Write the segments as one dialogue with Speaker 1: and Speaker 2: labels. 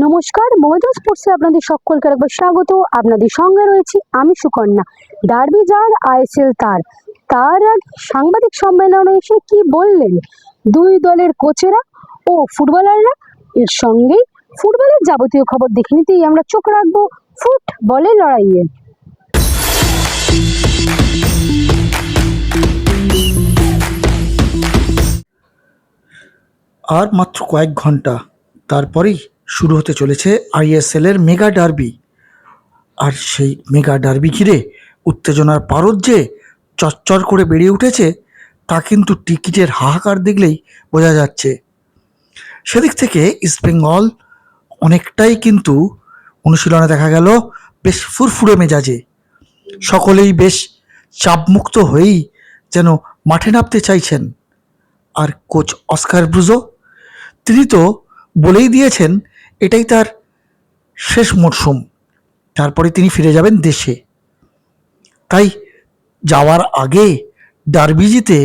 Speaker 1: নমস্কার, মমতা স্পোর্টসে আপনাদের সকলকে একবার স্বাগত। আপনাদের সঙ্গে রয়েছি আমি সুকন্যা। ডার্বি যার, আইএসএল তার আগে সাংবাদিক সম্মেলনে এসে কি বললেন দুই দলের কোচেরা ও ফুটবলাররা, এর সঙ্গেই ফুটবলের যাবতীয় খবর দেখে নিতেই আমরা চোখ রাখবো ফুটবলের লড়াইয়ে।
Speaker 2: আর মাত্র কয়েক ঘন্টা তারপরেই শুরু হতে চলেছে আইএসএল এর মেগা ডার্বি। আর সেই মেগা ডার্বি ঘিরে উত্তেজনার পারদ যে চচ্চর করে বেড়ে উঠেছে তা কিন্তু টিকিটের হাহাকার দেখলেই বোঝা যাচ্ছে। সেদিক থেকে ইস্টবেঙ্গল অনেকটাই কিন্তু অনুশীলনে দেখা গেল বেশ ফুরফুরে মেজাজে। সকলেই বেশ চাপমুক্ত হয়েই যেন মাঠে নামতে চাইছেন। আর কোচ অস্কার ব্রুজো, তিনি তো বলেই দিয়েছেন এটাই তার শেষ মরশুম, তারপরে তিনি ফিরে যাবেন দেশে। তাই যাওয়ার আগে ডার্বি জিতে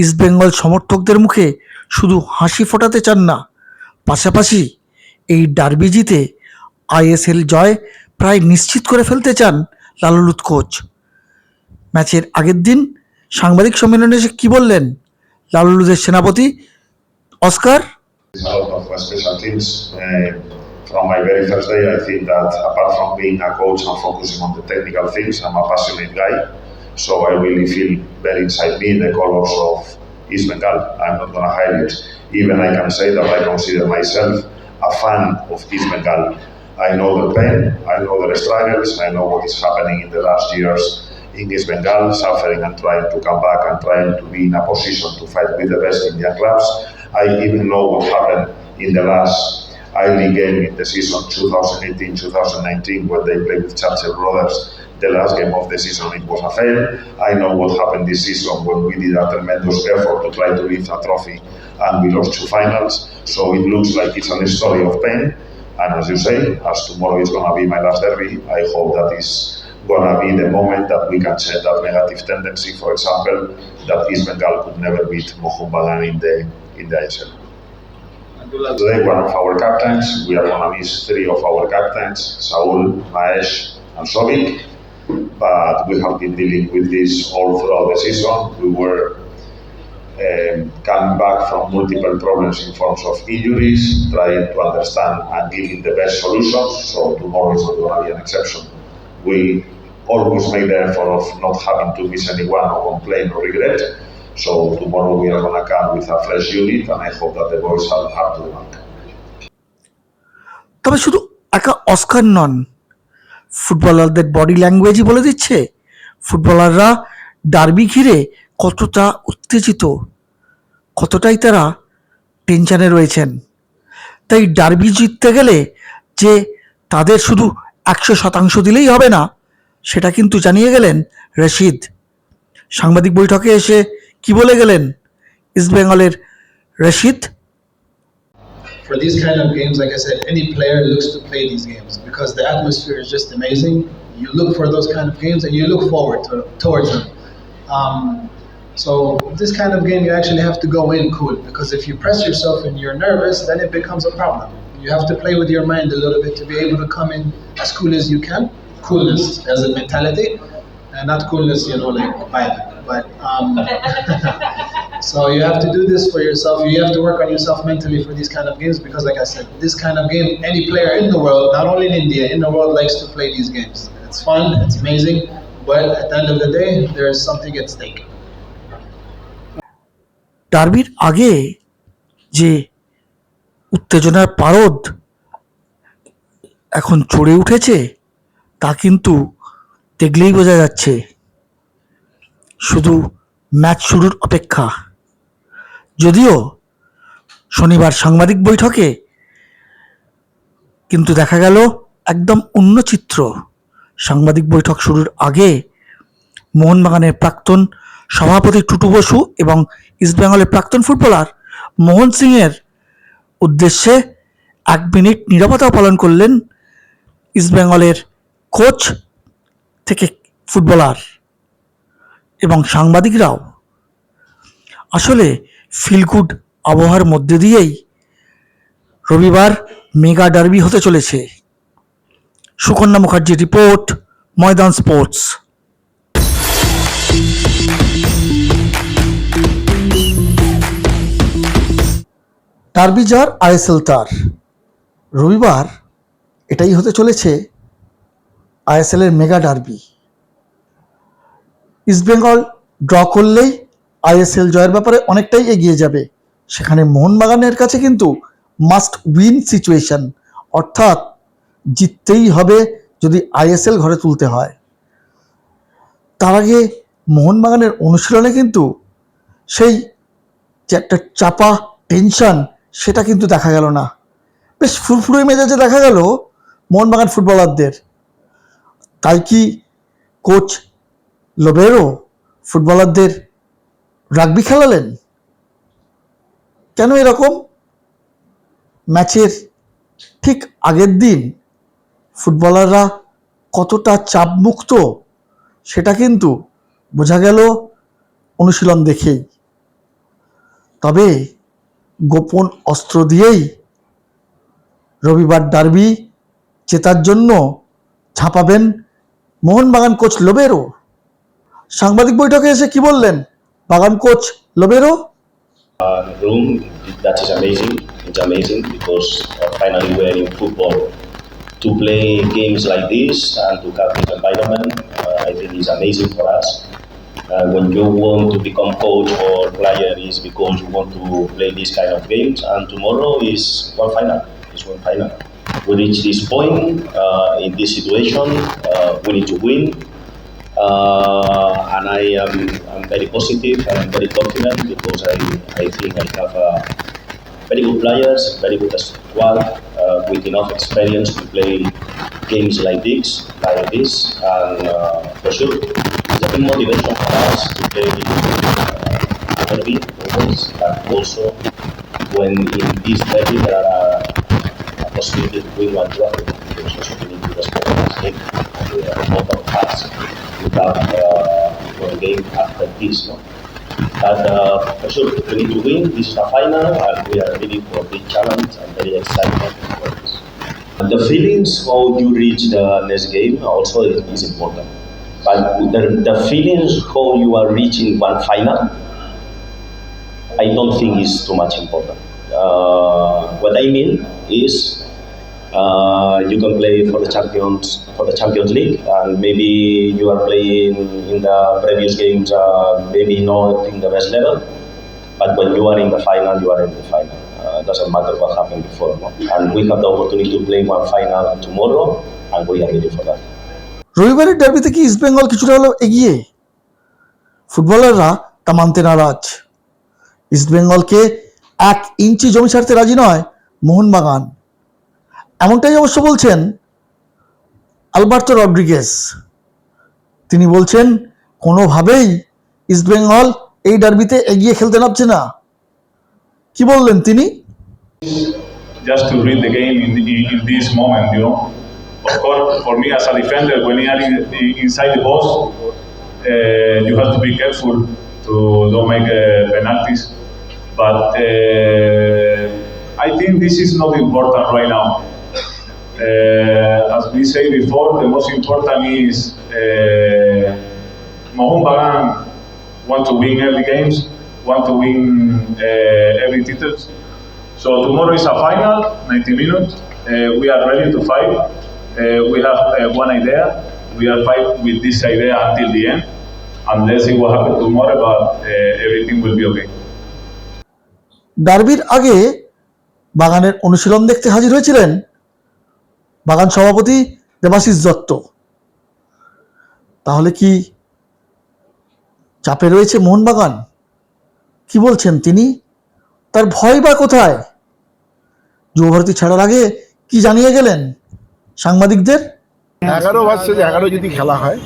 Speaker 2: ইস্টবেঙ্গল সমর্থকদের মুখে শুধু হাসি ফোটাতে চান না, পাশাপাশি এই ডার্বি জিতে আইএসএল জয় প্রায় নিশ্চিত করে ফেলতে চান লালুলুত কোচ। ম্যাচের আগের দিন সাংবাদিক সম্মেলনে এসে কি বললেন লালুলুদের সেনাপতি Oscar?
Speaker 3: A lot of special things. From my very first day, I think that apart from being a coach and focusing on the technical things, I'm a passionate guy. So I really feel very inside me the colors of East Bengal. I'm not going to hide it. Even I can say that I consider myself a fan of East Bengal. I know the pain, I know the struggles, I know what is happening in the last years in East Bengal, suffering and trying to come back and trying to be in a position to fight with the best Indian clubs. I even know what happened in the last I-League game in the season 2018-2019 when they played with Churchill Brothers. The last game of the season, it was a fail. I know what happened this season when we did a tremendous effort to try to lift a trophy and we lost two finals. So it looks like it's a story of pain. And as you say, as tomorrow is going to be my last derby, I hope that is going to be the moment that we can change that negative tendency. For example, that East Bengal could never beat Mohun Bagan in the ISL. Today, one of our captains, we are going to miss three of our captains, Saul, Maesh, and Sobik. But we have been dealing with this all throughout the season. We were coming back from multiple problems in forms of injuries, trying to understand and giving the best solutions. So tomorrow is not going to be an exception. We always make the effort of not having to miss anyone or complain or regret. So tomorrow we are going to come with a fresh unit and I hope that the boys have hard to work.
Speaker 2: তবে শুধু একা Oscar নন, ফুটবলারদের body ল্যাঙ্গুয়েজই বলে দিচ্ছে ফুটবলাররা derby ঘিরে কতটা উত্তেজিত, কতটাই তারা টেনশনে রয়েছেন। তাই ডার্বি জিততে গেলে যে তাদের শুধু 100% দিলেই হবে না, সেটা কিন্তু জানিয়ে গেলেন রশিদ। সাংবাদিক বৈঠকে এসে কি বলে গেলেন ইস্টবেঙ্গলের Rashid?
Speaker 4: For these kind of games, like I said, any player looks to play these games because the atmosphere is just amazing. You look for those kind of games and you look forward towards them. So this kind of game, you actually have to go in cool because if you press yourself and you're nervous, then it becomes a problem. You have to play with your mind a little bit to be able to come in as cool as you can. Coolness as a mentality, and not coolness, like violent. But so you have to do this for yourself. You have to work on yourself mentally for these kind of games because, like I said, this kind of game, any player in the world, not only in India, in the world, likes to play these games. It's fun, it's amazing, but at the end of the day, there is something at stake.
Speaker 2: ডার্বির আগে যে উত্তেজনার পারদ এখন চড়ে উঠেছে তা কিন্তু দেখলেই বোঝা যাচ্ছে। শুধু ম্যাচ শুরুর অপেক্ষা। যদিও শনিবার সাংবাদিক বৈঠকে কিন্তু দেখা গেল একদম অন্য চিত্র। সাংবাদিক বৈঠক শুরুর আগে মোহনবাগানের প্রাক্তন সভাপতি টুটু বসু এবং ইস্টবেঙ্গলের প্রাক্তন ফুটবলার মোহন সিংয়ের উদ্দেশ্যে 1 মিনিট নীরবতা পালন করলেন ইস্টবেঙ্গলের কোচ থেকে ফুটবলার এবং সাংবাদিকরাও। আসলে ফিল গুড আবহাওয়ার মধ্যে দিয়েই রবিবার মেগা ডার্বি হতে চলেছে। সুকন্যা মুখার্জির রিপোর্ট, ময়দান স্পোর্টস। ডার্বি যার আইএসএল তার। রবিবার এটাই হতে চলেছে আইএসএল এর মেগা ডার্বি। ইস্টবেঙ্গল ড্র করলেই আইএসএল জয়ের ব্যাপারে অনেকটাই এগিয়ে যাবে। সেখানে মোহনবাগানের কাছে কিন্তু মাস্ট উইন সিচুয়েশন, অর্থাৎ জিততেই হবে যদি আইএসএল ঘরে তুলতে হয়। তার আগে মোহনবাগানের অনুশীলনে কিন্তু সেই যে একটা চাপা টেনশন, সেটা কিন্তু দেখা গেল না। বেশ ফুরফুরে মেজাজে দেখা গেল মোহনবাগান ফুটবলারদের। তাই কি কোচ লোবেরো ফুটবলারদের রাগবি খেলালেন? কেন এরকম? ম্যাচের ঠিক আগের দিন ফুটবলাররা কতটা চাপমুক্ত সেটা কিন্তু বোঝা গেল অনুশীলন দেখেই। তবে গোপন অস্ত্র দিয়েই রবিবার ডার্বি জেতার জন্য ঝাঁপাবেন মোহনবাগান কোচ লোবেরো। সাংবাদিক বৈঠকে এসে কি বললেন বাগান coach লোবেরো?
Speaker 5: Room, that is amazing. It's amazing because finally we're in football. To play games like this and to have this environment, I think is amazing for us. When you want to become coach or player is because you want to play these kind of games, and tomorrow is one final. It's one final. We reach this point in this situation. We need to win. And I'm very positive and I'm very confident because I think I have very good players, very good squad with enough experience to play games like this, and for sure it's a big motivation for us to play derby always, but also when in this derby there are a possibility to win one trophy, because also we need to respect this game. We have a lot of hearts to have one game after this, no? But for sure, we need to win. This is a final, and we are ready for a big challenge and very excited for this. The feelings how you reach the next game also is important. But the feelings how you are reaching one final, I don't think is too much important. What I mean is you can play for the Champions League, and maybe you are playing in the previous games, maybe not in the best level, but when you are in the final, you are in the final. Doesn't matter what happened before, no? And we have the opportunity to play one final tomorrow, and we are ready for that.
Speaker 2: রবিবারের ডার্বিতে কি ইস্টবেঙ্গল কিছুটা হলেও এগিয়ে? ফুটবলাররা তা মানতে নারাজ। ইস্টবেঙ্গলকে 1 ইঞ্চি জমি ছাড়তে রাজি নয় মোহনবাগান। এমনটাই অবশ্য বলছেন আলবার্তো রড্রিগেজ। তিনি বলছেন কোনোভাবেই ইস্টবেঙ্গল এই ডার্বিতে এগিয়ে খেলতে নামছে না। কি বললেন তিনি?
Speaker 6: Just to read the game in this moment, you know. Of course, for me as a defender, when you are inside the box, you have to be careful to don't make penalties. But I think this is not important right now. As we said before, the most important is Mohobagan want to win every games, want to win every titles. So tomorrow is a final, 90 minutes. We are ready to fight. We have one idea. We are fight with this idea until the end. And let's see what happens tomorrow, but everything will be okay.
Speaker 2: ডার্বির আগে বাগানের অনুশীলন দেখতে হাজির হয়েছিলেন বাগান সভাপতি দেবাশিস দত্ত। তাহলে কি চাপে রয়েছে মোহনবাগান? কি বলছেন তিনি? তার ভয় বা কোথায়? যুবভারতী ছাড়ার আগে কি জানিয়ে গেলেন সাংবাদিকদের?
Speaker 7: 11 ভার্সেস 11 যদি খেলা হয়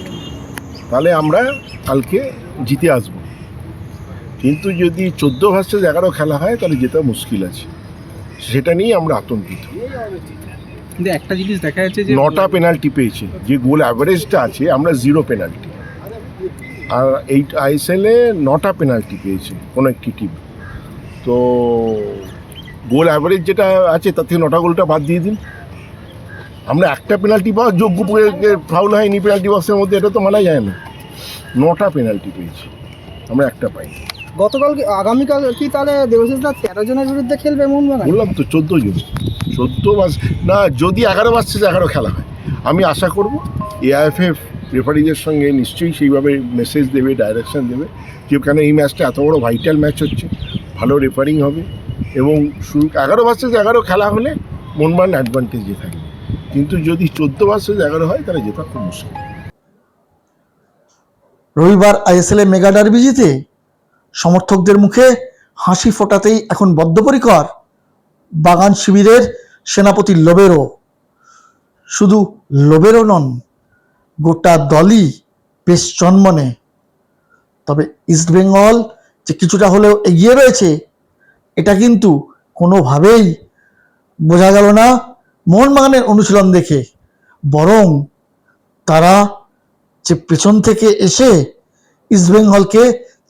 Speaker 7: তাহলে আমরা কালকে জিতে আসব, কিন্তু যদি 14 ভার্সেস 11 খেলা হয় তাহলে জেতা মুশকিল আছে। সেটা নিয়ে আমরা আতঙ্কিত।
Speaker 8: কিন্তু একটা জিনিস দেখা যাচ্ছে যে
Speaker 7: 9টা পেনাল্টি পেয়েছে, যে গোল অ্যাভারেজটা আছে আমরা 0 পেনাল্টি, আর এই আইএসএলে 9টা পেনাল্টি পেয়েছে কোনো একটি টিম। তো গোল অ্যাভারেজ যেটা আছে তার থেকে 9টা গোলটা বাদ দিয়ে দিন। আমরা একটা পেনাল্টি পাওয়ার যোগ্য ফাউল হয়নি পেনাল্টি বক্সের মধ্যে, এটা তো মানা যায় না। 9টা পেনাল্টি পেয়েছি, আমরা একটা পাই।
Speaker 8: গতকাল আগামীকাল কি তাহলে দেবশিস দা 13 জনের বিরুদ্ধে খেলবে মোহনবাগান?
Speaker 7: বললাম তো 14 জন, 14 মাস না, যদি 11 ভার্সেস 11 খেলা হয় আমি আশা করব এআইএফএফ রেফারিদের সঙ্গে নিশ্চয়ই সেইভাবে মেসেজ দেবে, ডাইরেকশন দেবে, যেখানে এই ম্যাচটা এত বড় ভাইটাল ম্যাচ হচ্ছে, ভালো রেফারিং হবে এবং 11 ভার্সেস 11 খেলা হলে মোহনবাগান অ্যাডভান্টেজে থাকবে। কিন্তু যদি 14 ভার্সেস 11 হয় তাহলে জেতা খুব মুশকিল।
Speaker 2: রবিবার আইএসএলে মেগা ডার্বি জিতে সমর্থকদের মুখে হাসি ফোটাতেই এখন বদ্ধপরিকর বাগান শিবিরের সেনাপতি লোবেরো। শুধু লোবেরো নন, গোটা দলই বেশ চনমনে। তবে ইস্টবেঙ্গল যে কিছুটা হলেও এগিয়ে রয়েছে এটা কিন্তু কোনোভাবেই বোঝা গেল না মোহনবাগানের অনুশীলন দেখে, বরং তারা যে পেছন থেকে এসে ইস্টবেঙ্গলকে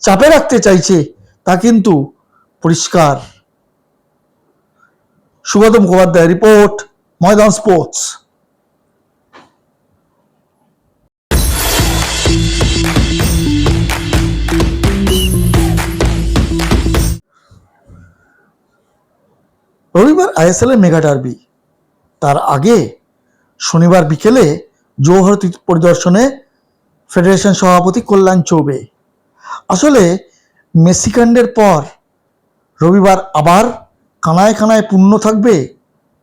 Speaker 2: চাপে রাখতে চাইছে তা কিন্তু পরিষ্কার। সুগত মুখোপাধ্যায় রিপোর্ট, ময়দান স্পোর্টস। রবিবার আইএসএলের মেগা ডার্বি, তার আগে শনিবার বিকেলে যৌভারতী পরিদর্শনে ফেডারেশন সভাপতি কল্যাণ চৌবে। আসলে মেসিকাণ্ডের পর রবিবার আবার কানায় কানায় পূর্ণ থাকবে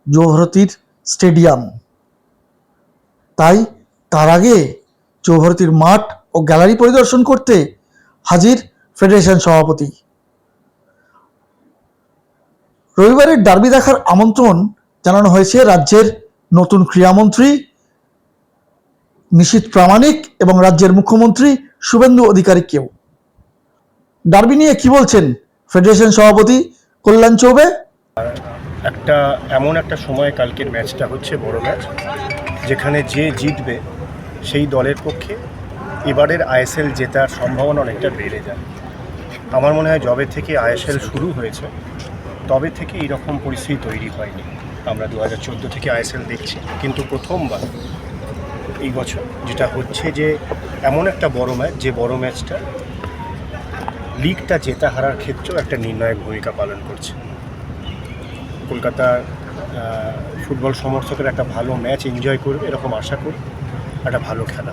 Speaker 2: যৌভারতীর স্টেডিয়াম, তাই তার আগে যৌভারতীর মাঠ ও গ্যালারি পরিদর্শন করতে হাজির ফেডারেশন সভাপতি। রবিবারের ডার্বি দেখার আমন্ত্রণ জানানো হয়েছে রাজ্যের নতুন ক্রীড়ামন্ত্রী নিশীথ প্রামাণিক এবং রাজ্যের মুখ্যমন্ত্রী শুভেন্দু অধিকারীকেও। ডার্বি নিয়ে কি বলছেন ফেডারেশন সভাপতি কল্যাণ চৌবে?
Speaker 9: এমন একটা সময় কালকের ম্যাচটা হচ্ছে বড় ম্যাচ, যেখানে যে জিতবে সেই দলের পক্ষে এবারের আইএসএল জেতার সম্ভাবনা অনেকটা বেড়ে যায়। আমার মনে হয় যবে থেকে আইএসএল শুরু হয়েছে তবে থেকে এইরকম পরিস্থিতি তৈরি হয়নি। আমরা 2014 থেকে আইএসএল দেখছি, কিন্তু প্রথমবার এই বছর যেটা হচ্ছে যে এমন একটা বড় ম্যাচ, যে বড় ম্যাচটা লিগটা জেতা হারার ক্ষেত্রেও একটা নির্ণায়ক ভূমিকা পালন করছে। কলকাতার ফুটবল সমর্থকের একটা ভালো ম্যাচ এনজয় করবে এরকম আশা করি, একটা ভালো খেলা।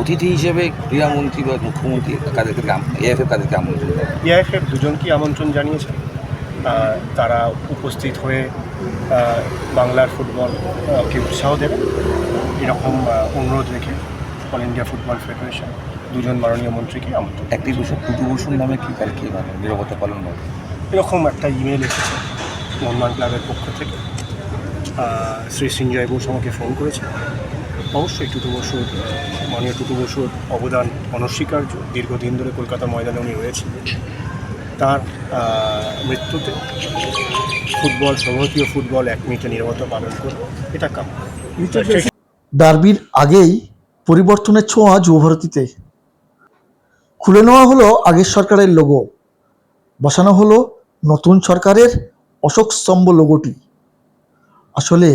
Speaker 10: অতিথি হিসেবে ক্রীড়ামন্ত্রী বা মুখ্যমন্ত্রী কাদেরকে এআইএফএফ কাদেরকে আমন্ত্রণ দেয়?
Speaker 9: এআইএফএফ দুজনকেই আমন্ত্রণ জানিয়েছেন। তারা উপস্থিত হয়ে বাংলার ফুটবলকে উৎসাহ দেবে এরকম অনুরোধ রেখে অল ইন্ডিয়া ফুটবল ফেডারেশন দুজন মাননীয় মন্ত্রীকে আমন্ত্রণ।
Speaker 10: একটি বিষয় কুতুভূষণ নামে কি কালকে নিরাপত্তা পালন হবে
Speaker 9: এরকম একটা ইমেল এসেছে মোহনবাগান ক্লাবের পক্ষ থেকে। শ্রী সঞ্জয় বোস আমাকে ফোন করেছে। অবশ্যই মাননীয় টুটু বসুর অবদান অনস্বীকার্য। দীর্ঘদিন ধরে কলকাতা ময়দানে উনি রয়েছেন। তার মৃত্যুতে ফুটবল, সর্বভারতীয় ফুটবল 1 মিনিটে নিরাপত্তা পালন করবে, এটা কাম্য।
Speaker 2: ডার্বির আগেই পরিবর্তনের ছোঁয়া যৌভারতীতে। খুলে নেওয়া হলো আগের সরকারের লোগো, বসানো হলো নতুন সরকারের অশোক স্তম্ভ লোগোটি। আসলে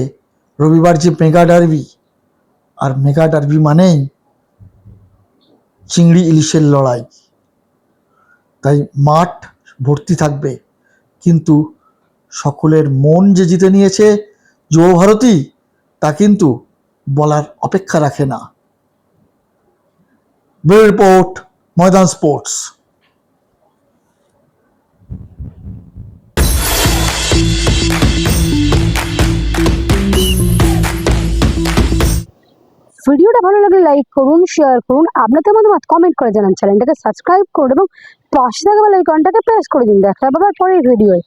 Speaker 2: রবিবার যে মেগা ডার্বি, আর মেগা ডার্বি মানেই চিংড়ি ইলিশের লড়াই, তাই মাঠ ভর্তি থাকবে। কিন্তু সকলের মন যে জিতে নিয়েছে যৌভারতী তা কিন্তু বলার অপেক্ষা রাখে না। ব্যুরো রিপোর্ট, ময়দান স্পোর্টস।
Speaker 1: ভিডিওটা ভালো লাগলে লাইক করুন, শেয়ার করুন, আপনাদের মতামত কমেন্ট করে জানান, চ্যানেলটাকে সাবস্ক্রাইব করুন এবং পাশে থাকা বেল আইকনটাকে প্রেস করে দিন। দেখা হবে আবার পরের ভিডিওয়।